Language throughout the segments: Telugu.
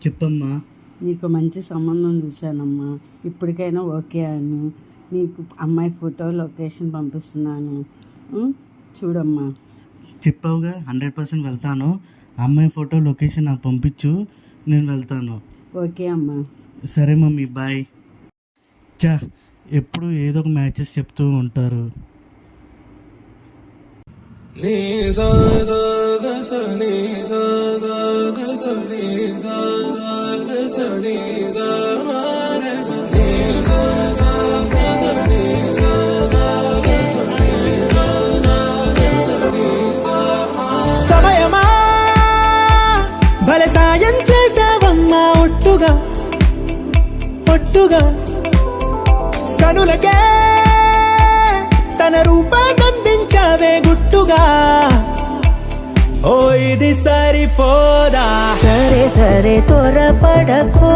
చెప్పమ్మా. నీకు మంచి సంబంధం చూశానమ్మా. ఇప్పటికైనా ఓకే అను. నీకు అమ్మాయి ఫోటో లొకేషన్ పంపిస్తున్నాను. చూడమ్మా. చెప్పావుగా 100% వెళ్తాను. అమ్మాయి ఫోటో లొకేషన్ నాకు పంపించు, నేను వెళ్తాను. ఓకే అమ్మా. సరే మమ్మీ, బాయ్. ఎప్పుడు ఏదో ఒక మ్యాచెస్ చెప్తూ ఉంటారు. సమయమా భలే సాయం చేసావమ్మా, ఒట్టుగా ఒట్టుగా కనులకే తన రూపాన్నందించావే గుట్టుగా. ఓ ఇది సరిపోదా? సరే సరే త్వరపడకో,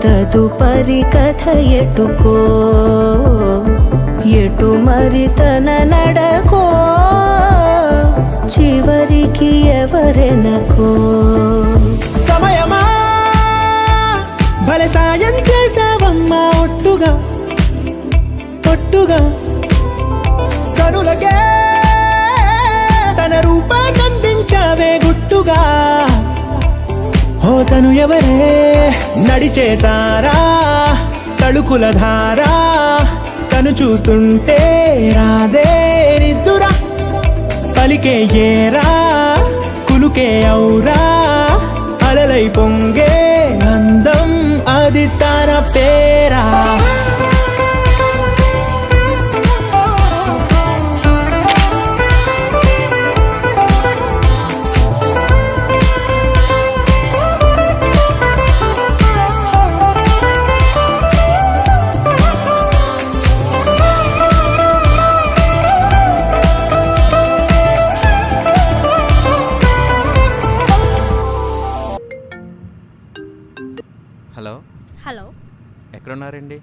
తదుపరి కథ ఎటుకో, ఎటు మరి తన నడకో, చివరికి ఎవరెనకో. సమయమా భలే సాయం చేసావమ్మా, ఒట్టుగా ఒట్టుగా కనులకే తన రూపాన్నందించావే గుట్టుగా. ఓ తను ఎవరే? నడిచే తారా, తళుకుల ధారా, తను చూస్తుంటే రాదే నిద్దురా. పలికే ఏరా, కులుకే ఔరా, అలలై పొంగే అందం అది తన పేరా. Hello hello, ఎక్కడున్నారండి?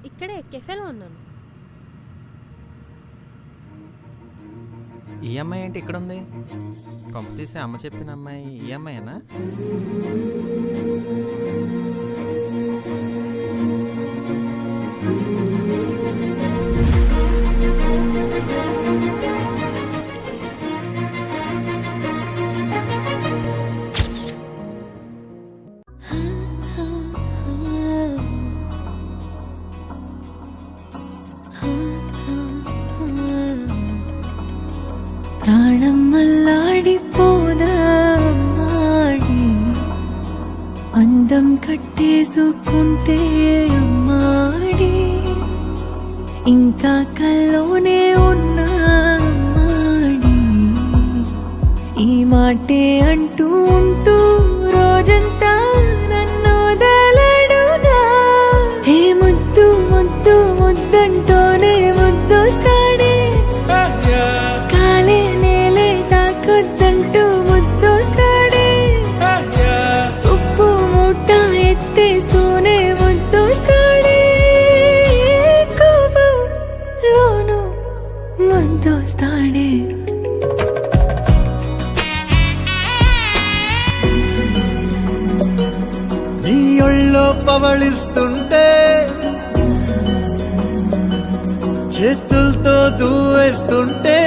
ఇక్కడే కెఫేలో ఉన్నాను. ఈ అమ్మాయి ఏంటి ఇక్కడ ఉంది? కొంప తీసి అమ్మ చెప్పిన అమ్మాయి ఈ అమ్మాయేనా? ప్రాణం మల్లాడిపోదా అమ్మాడి, అందం కట్టేసుకుంటే అమ్మాడి, ఇంకా కల్లోనే ఉన్నా అమ్మాడి, ఈ మాటే అంటూ ఉంటూ రోజంతా నన్ను వదలడుగా. ఏ ముద్దు ముద్దు ముద్దంటూనే ముద్దొస్తాడే, కాలే నేలే తాకొద్దంటూ ముద్దొస్తాడే, ఉప్పు మూట ఎత్తేస్తూనే ముద్దొస్తాడే, కోపంలోను ముద్దొస్తాడే. నీ ఒళ్ళో పవళిస్తుంటే చేతులతో దూవేస్తుంటే